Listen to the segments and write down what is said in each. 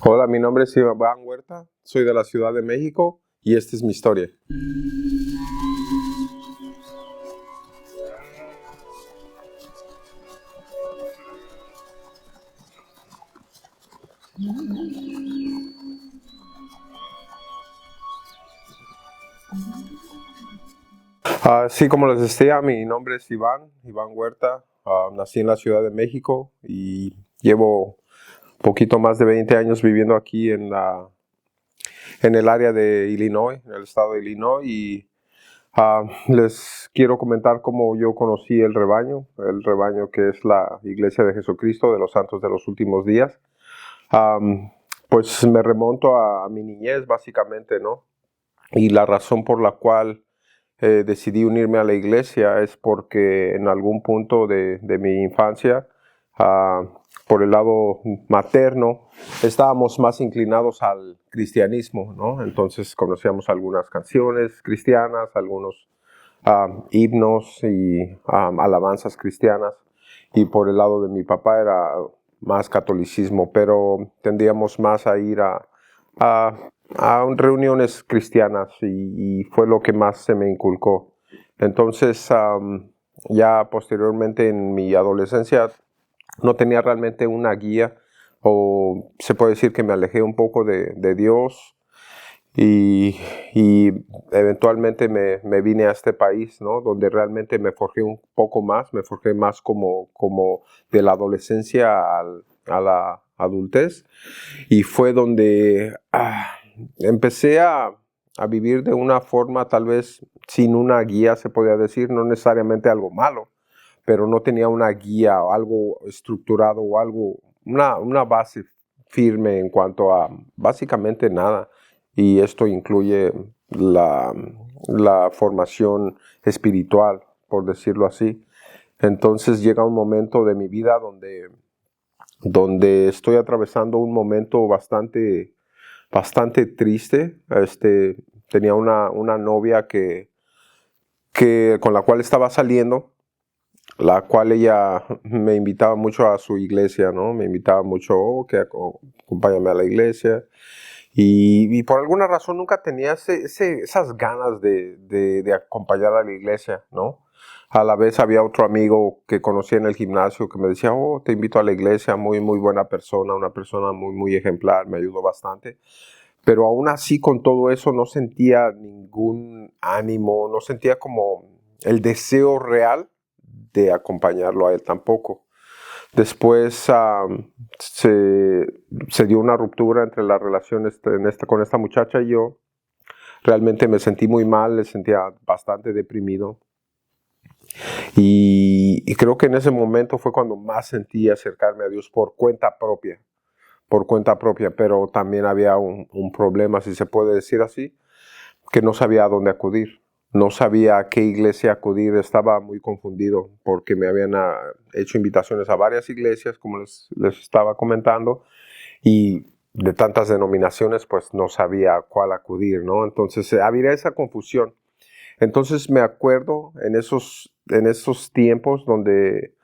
Hola, mi nombre es Iván Huerta, soy de la Ciudad de México y esta es mi historia. Sí, como les decía, mi nombre es Iván Huerta. Nací en la Ciudad de México y llevo poquito más de 20 años viviendo aquí en el área de Illinois, en el estado de Illinois. Y les quiero comentar cómo yo conocí el rebaño que es la Iglesia de Jesucristo de los Santos de los Últimos Días. Pues me remonto a mi niñez, básicamente, ¿no? Y la razón por la cual decidí unirme a la iglesia es porque en algún punto de mi infancia, uh, por el lado materno, estábamos más inclinados al cristianismo, ¿no? Entonces conocíamos algunas canciones cristianas, algunos himnos y alabanzas cristianas. Y por el lado de mi papá era más catolicismo, pero tendríamos más a ir a, a reuniones cristianas y fue lo que más se me inculcó. Entonces, ya posteriormente en mi adolescencia no tenía realmente una guía, o se puede decir que me alejé un poco de Dios y eventualmente me vine a este país, ¿no? Donde realmente me forjé un poco más, me forjé más como de la adolescencia a la adultez, y fue donde empecé a vivir de una forma tal vez sin una guía, se podría decir, no necesariamente algo malo, pero no tenía una guía o algo estructurado o algo, una base firme en cuanto a básicamente nada. Y esto incluye la, la formación espiritual, por decirlo así. Entonces llega un momento de mi vida donde estoy atravesando un momento bastante triste. Tenía una novia con la cual estaba saliendo, la cual ella me invitaba mucho a su iglesia, ¿no? Me invitaba mucho, que acompáñame a la iglesia. Y por alguna razón nunca tenía esas ganas de acompañar a la iglesia, ¿no? A la vez había otro amigo que conocí en el gimnasio que me decía, oh, te invito a la iglesia, muy buena persona, una persona muy ejemplar, me ayudó bastante. Pero aún así, con todo eso, no sentía ningún ánimo, no sentía como el deseo real de acompañarlo a él tampoco. Después se dio una ruptura entre la relación con esta muchacha y yo. Realmente me sentí muy mal, me sentía bastante deprimido. Y creo que en ese momento fue cuando más sentí acercarme a Dios por cuenta propia, pero también había un problema, si se puede decir así, que no sabía a dónde acudir. No sabía a qué iglesia acudir, estaba muy confundido porque me habían hecho invitaciones a varias iglesias, como les estaba comentando, y de tantas denominaciones, pues no sabía a cuál acudir, ¿no? Entonces había esa confusión. Entonces me acuerdo en esos tiempos donde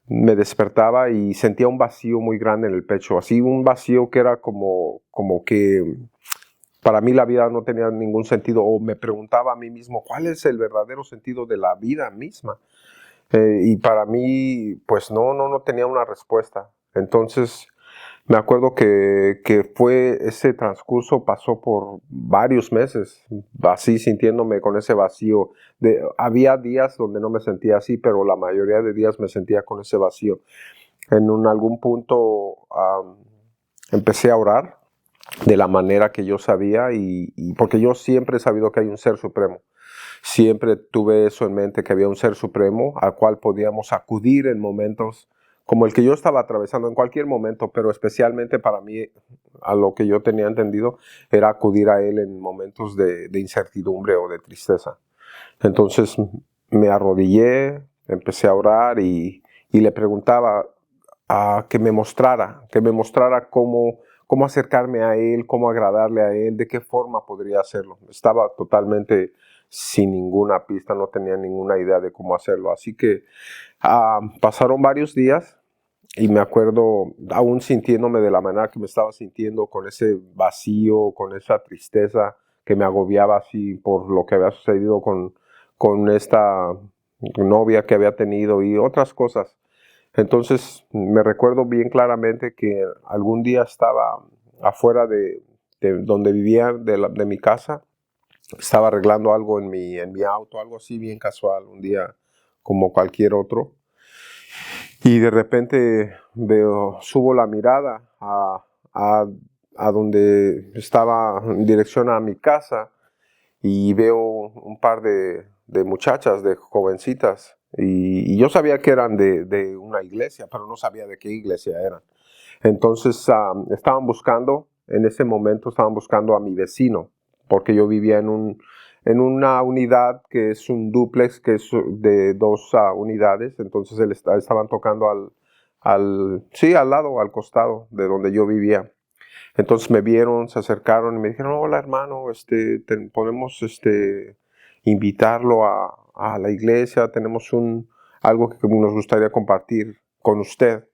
me despertaba y sentía un vacío muy grande en el pecho, así un vacío que era como que para mí la vida no tenía ningún sentido, o me preguntaba a mí mismo, ¿cuál es el verdadero sentido de la vida misma? Y para mí, pues no tenía una respuesta. Entonces, me acuerdo que fue ese transcurso, pasó por varios meses, así sintiéndome con ese vacío. Había días donde no me sentía así, pero la mayoría de días me sentía con ese vacío. Algún punto empecé a orar de la manera que yo sabía, y porque yo siempre he sabido que hay un ser supremo. Siempre tuve eso en mente, que había un ser supremo al cual podíamos acudir en momentos como el que yo estaba atravesando, en cualquier momento, pero especialmente para mí, a lo que yo tenía entendido, era acudir a Él en momentos de incertidumbre o de tristeza. Entonces me arrodillé, empecé a orar y le preguntaba que me mostrara cómo acercarme a Él, cómo agradarle a Él, de qué forma podría hacerlo. Estaba totalmente sin ninguna pista, no tenía ninguna idea de cómo hacerlo. Así que pasaron varios días y me acuerdo aún sintiéndome de la manera que me estaba sintiendo, con ese vacío, con esa tristeza que me agobiaba así por lo que había sucedido con esta novia que había tenido y otras cosas. Entonces me recuerdo bien claramente que algún día estaba afuera de donde vivía, de mi casa. Estaba arreglando algo en mi auto, algo así bien casual, un día como cualquier otro. Y de repente subo la mirada a donde estaba en dirección a mi casa y veo un par de muchachas, de jovencitas. Y yo sabía que eran de una iglesia, pero no sabía de qué iglesia eran. Entonces en ese momento estaban buscando a mi vecino, porque yo vivía en una unidad que es un dúplex, que es de dos unidades. Entonces estaban tocando sí, al lado, al costado de donde yo vivía. Entonces me vieron, se acercaron y me dijeron: hola hermano, podemos invitarlo a la iglesia, tenemos algo que nos gustaría compartir con usted.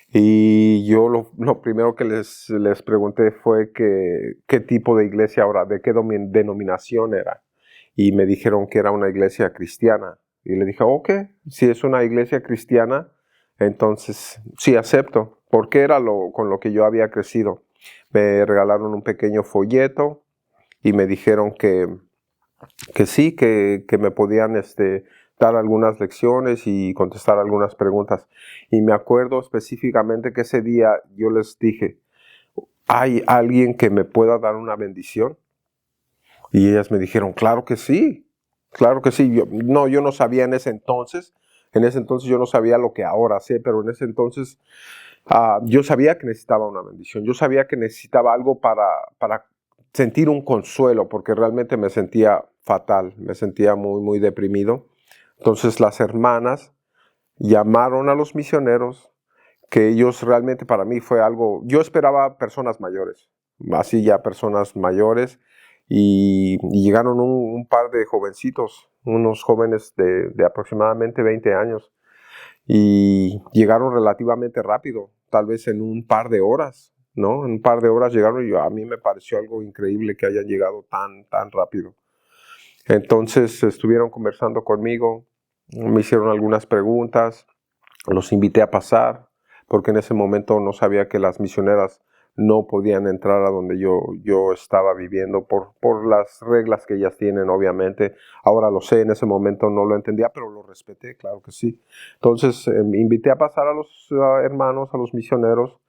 Y yo lo primero que les pregunté fue qué tipo de iglesia ahora, de qué denominación era. Y me dijeron que era una iglesia cristiana. Y le dije: ok, si es una iglesia cristiana, entonces sí acepto, porque era con lo que yo había crecido. Me regalaron un pequeño folleto y me dijeron que sí, que me podían dar algunas lecciones y contestar algunas preguntas. Y me acuerdo específicamente que ese día yo les dije: ¿hay alguien que me pueda dar una bendición? Y ellas me dijeron: claro que sí, claro que sí. Yo no sabía en ese entonces yo no sabía lo que ahora sé, pero en ese entonces yo sabía que necesitaba una bendición, yo sabía que necesitaba algo para sentir un consuelo, porque realmente me sentía fatal, me sentía muy, muy deprimido. Entonces las hermanas llamaron a los misioneros, que ellos realmente para mí fue algo, yo esperaba personas mayores, así ya personas mayores, y llegaron un par de jovencitos, unos jóvenes de aproximadamente 20 años, y llegaron relativamente rápido, tal vez en un par de horas, ¿no? En un par de horas llegaron y a mí me pareció algo increíble que hayan llegado tan rápido. Entonces estuvieron conversando conmigo, me hicieron algunas preguntas, los invité a pasar, porque en ese momento no sabía que las misioneras no podían entrar a donde yo estaba viviendo por las reglas que ellas tienen, obviamente. Ahora lo sé, en ese momento no lo entendía, pero lo respeté, claro que sí. Entonces invité a pasar a los hermanos, a los misioneros.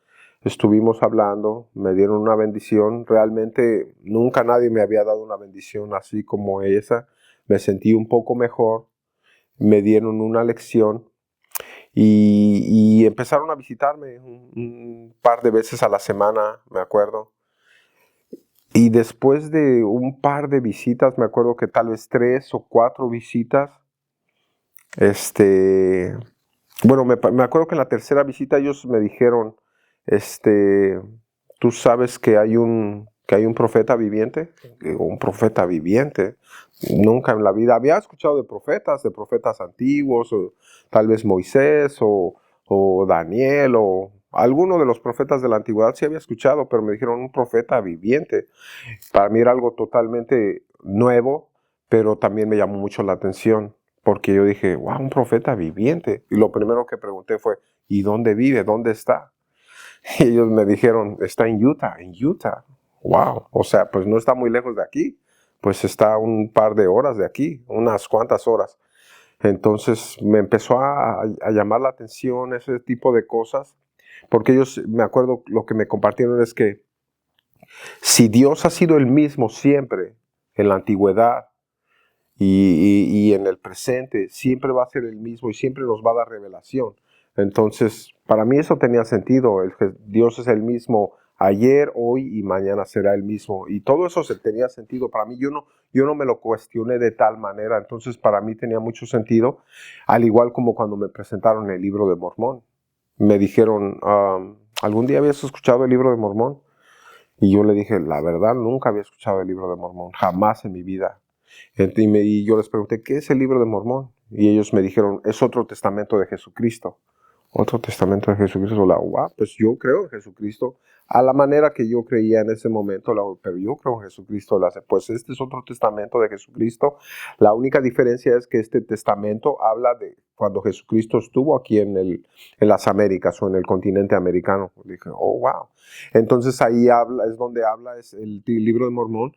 Estuvimos hablando, me dieron una bendición. Realmente nunca nadie me había dado una bendición así como esa. Me sentí un poco mejor, me dieron una lección. Y empezaron a visitarme un par de veces a la semana, me acuerdo. Y después de un par de visitas, me acuerdo que tal vez 3 o 4 visitas, bueno, me acuerdo que en la tercera visita ellos me dijeron: tú sabes que hay un profeta viviente. Un profeta viviente. Nunca en la vida había escuchado de profetas antiguos, o tal vez Moisés o Daniel o alguno de los profetas de la antigüedad sí había escuchado, pero me dijeron un profeta viviente. Para mí era algo totalmente nuevo, pero también me llamó mucho la atención, porque yo dije: wow, un profeta viviente. Y lo primero que pregunté fue: ¿y dónde vive? ¿Dónde está? Y ellos me dijeron: está en Utah, en Utah. Wow, o sea, pues no está muy lejos de aquí, pues está un par de horas de aquí, unas cuantas horas. Entonces me empezó a llamar la atención ese tipo de cosas, porque ellos, me acuerdo, lo que me compartieron es que si Dios ha sido el mismo siempre, en la antigüedad y en el presente, siempre va a ser el mismo y siempre nos va a dar revelación. Entonces, para mí eso tenía sentido. Dios es el mismo ayer, hoy y mañana será el mismo. Y todo eso tenía sentido. Para mí, yo no me lo cuestioné de tal manera. Entonces, para mí tenía mucho sentido. Al igual como cuando me presentaron el libro de Mormón. Me dijeron: ¿algún día habías escuchado el libro de Mormón? Y yo le dije: la verdad, nunca había escuchado el libro de Mormón, jamás en mi vida. Y yo les pregunté: ¿qué es el libro de Mormón? Y ellos me dijeron: es otro testamento de Jesucristo. Otro testamento de Jesucristo. Pues yo creo en Jesucristo a la manera que yo creía en ese momento, pero yo creo en Jesucristo. Pues este es otro testamento de Jesucristo. La única diferencia es que este testamento habla de cuando Jesucristo estuvo aquí en las Américas o en el continente americano. Dije, oh, wow. Entonces ahí es el libro de Mormón.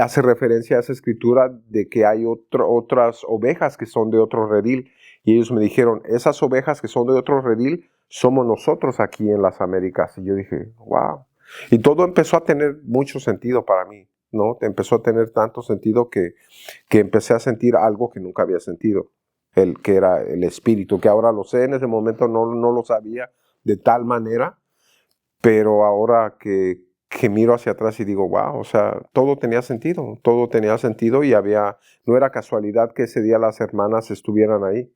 Hace referencia a esa escritura de que hay otras ovejas que son de otro redil. Y ellos me dijeron, esas ovejas que son de otro redil, somos nosotros aquí en las Américas. Y yo dije, wow. Y todo empezó a tener mucho sentido para mí, ¿no? Empezó a tener tanto sentido que empecé a sentir algo que nunca había sentido, que era el espíritu, que ahora lo sé, en ese momento no lo sabía de tal manera, pero ahora que miro hacia atrás y digo, wow, o sea, todo tenía sentido y no era casualidad que ese día las hermanas estuvieran ahí,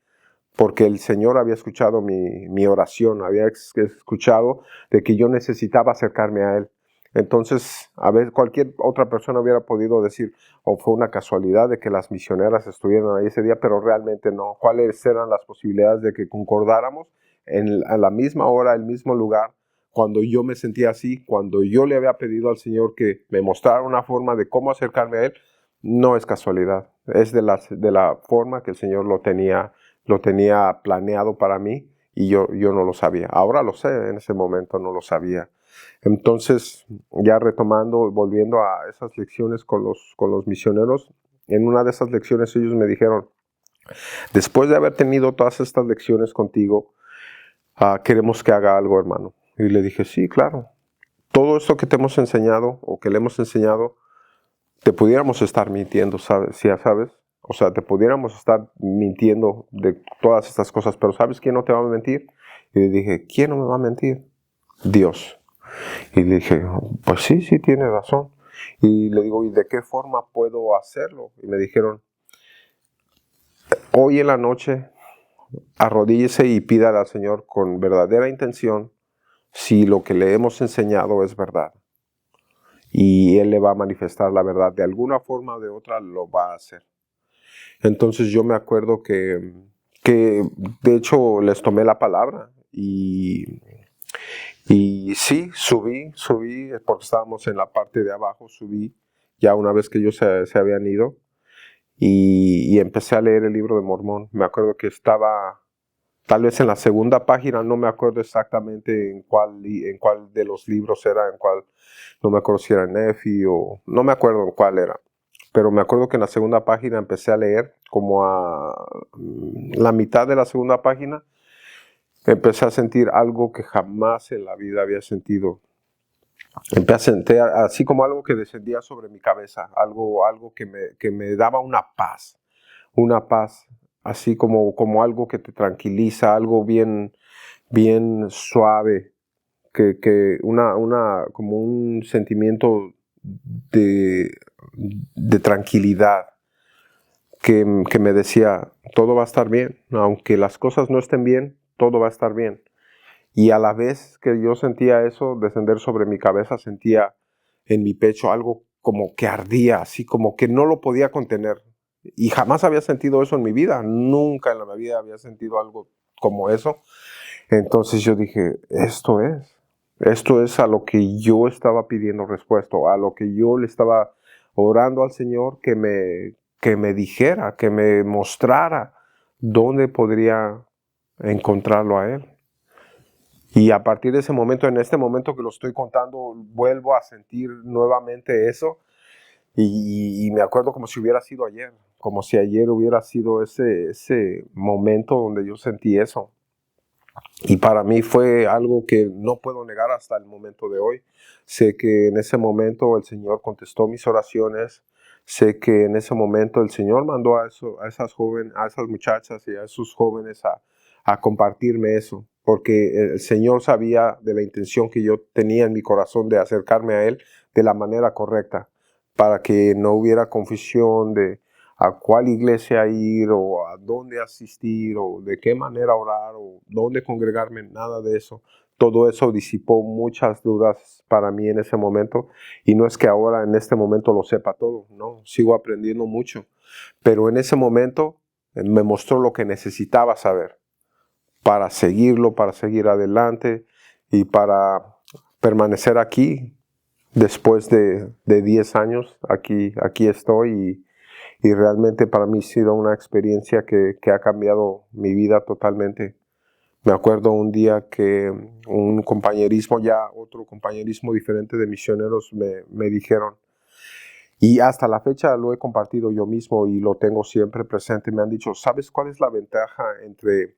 porque el Señor había escuchado mi oración, había escuchado de que yo necesitaba acercarme a Él. Entonces, a ver, cualquier otra persona hubiera podido decir, fue una casualidad de que las misioneras estuvieran ahí ese día, pero realmente no. ¿Cuáles eran las posibilidades de que concordáramos a la misma hora, el mismo lugar, cuando yo me sentía así, cuando yo le había pedido al Señor que me mostrara una forma de cómo acercarme a Él? No es casualidad, es de la forma que el Señor lo tenía planeado para mí y yo no lo sabía. Ahora lo sé, en ese momento no lo sabía. Entonces, ya retomando, volviendo a esas lecciones con los misioneros, en una de esas lecciones ellos me dijeron, después de haber tenido todas estas lecciones contigo, queremos que haga algo, hermano. Y le dije, sí, claro. Todo esto que te hemos enseñado o que le hemos enseñado, te pudiéramos estar mintiendo, ¿sabes? ¿Sí, sabes? O sea, te pudiéramos estar mintiendo de todas estas cosas, pero ¿sabes quién no te va a mentir? Y le dije, ¿quién no me va a mentir? Dios. Y le dije, pues sí, tiene razón. Y le digo, ¿y de qué forma puedo hacerlo? Y me dijeron, hoy en la noche, arrodíllese y pídale al Señor con verdadera intención si lo que le hemos enseñado es verdad. Y Él le va a manifestar la verdad. De alguna forma o de otra lo va a hacer. Entonces yo me acuerdo que de hecho les tomé la palabra y sí, subí, porque estábamos en la parte de abajo, subí ya una vez que ellos se habían ido y empecé a leer el libro de Mormón. Me acuerdo que estaba tal vez en la segunda página, no me acuerdo exactamente en cuál de los libros era, no me acuerdo si era Nefi o no me acuerdo en cuál era. Pero me acuerdo que en la segunda página empecé a leer, como a la mitad de la segunda página, empecé a sentir algo que jamás en la vida había sentido. Empecé a sentir así como algo que descendía sobre mi cabeza, algo que me daba una paz, así como algo que te tranquiliza, algo bien, bien suave, como un sentimiento de tranquilidad que me decía, todo va a estar bien, aunque las cosas no estén bien, todo va a estar bien. Y a la vez que yo sentía eso descender sobre mi cabeza, sentía en mi pecho algo como que ardía, así como que no lo podía contener. Y jamás había sentido eso en mi vida, nunca en la vida había sentido algo como eso. Entonces yo dije, esto es a lo que yo estaba pidiendo respuesta, a lo que yo le estaba orando al Señor que me dijera, que me mostrara dónde podría encontrarlo a Él. Y a partir de ese momento, en este momento que lo estoy contando, vuelvo a sentir nuevamente eso. Y me acuerdo como si hubiera sido ayer, como si ayer hubiera sido ese momento donde yo sentí eso. Y para mí fue algo que no puedo negar hasta el momento de hoy. Sé que en ese momento el Señor contestó mis oraciones. Sé que en ese momento el Señor mandó a esas muchachas y a esos jóvenes a compartirme eso. Porque el Señor sabía de la intención que yo tenía en mi corazón de acercarme a Él de la manera correcta. Para que no hubiera confusión de a cuál iglesia ir o a dónde asistir o de qué manera orar o dónde congregarme, nada de eso. Todo eso disipó muchas dudas para mí en ese momento y no es que ahora en este momento lo sepa todo, no, sigo aprendiendo mucho, pero en ese momento me mostró lo que necesitaba saber para seguirlo, para seguir adelante y para permanecer aquí. Después de 10 años, aquí estoy y realmente para mí ha sido una experiencia que ha cambiado mi vida totalmente. Me acuerdo un día que otro compañerismo diferente de misioneros me dijeron, y hasta la fecha lo he compartido yo mismo y lo tengo siempre presente, me han dicho, ¿sabes cuál es la ventaja entre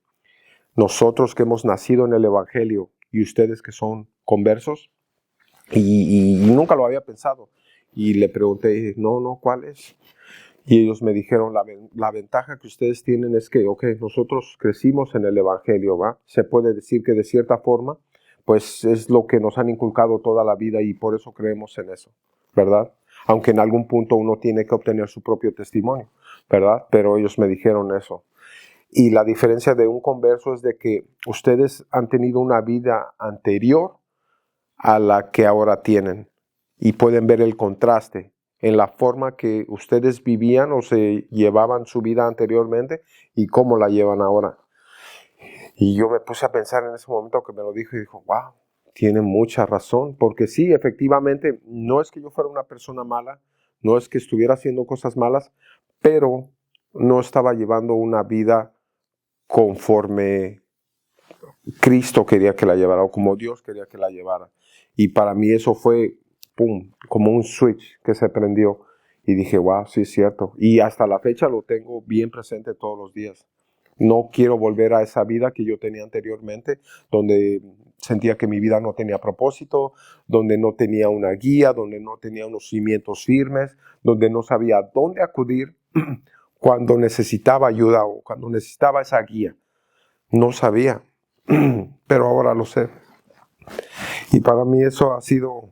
nosotros que hemos nacido en el Evangelio y ustedes que son conversos? Y nunca lo había pensado. Y le pregunté, no, ¿cuál es? Y ellos me dijeron, la ventaja que ustedes tienen es que, nosotros crecimos en el Evangelio, ¿va? Se puede decir que de cierta forma, pues es lo que nos han inculcado toda la vida y por eso creemos en eso, ¿verdad? Aunque en algún punto uno tiene que obtener su propio testimonio, ¿verdad? Pero ellos me dijeron eso. Y la diferencia de un converso es de que ustedes han tenido una vida anterior a la que ahora tienen y pueden ver el contraste en la forma que ustedes vivían o se llevaban su vida anteriormente y cómo la llevan ahora. Y yo me puse a pensar en ese momento que me lo dijo y dijo, wow, tiene mucha razón, porque sí, efectivamente, no es que yo fuera una persona mala, no es que estuviera haciendo cosas malas, pero no estaba llevando una vida conforme Cristo quería que la llevara o como Dios quería que la llevara. Y para mí eso fue, pum, como un switch que se prendió. Y dije, wow, sí es cierto. Y hasta la fecha lo tengo bien presente todos los días. No quiero volver a esa vida que yo tenía anteriormente, donde sentía que mi vida no tenía propósito, donde no tenía una guía, donde no tenía unos cimientos firmes, donde no sabía dónde acudir cuando necesitaba ayuda o cuando necesitaba esa guía. No sabía, pero ahora lo sé. Y para mí eso ha sido,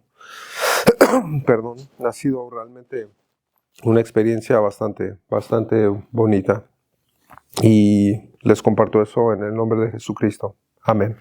ha sido realmente una experiencia bastante bonita. Y les comparto eso en el nombre de Jesucristo. Amén.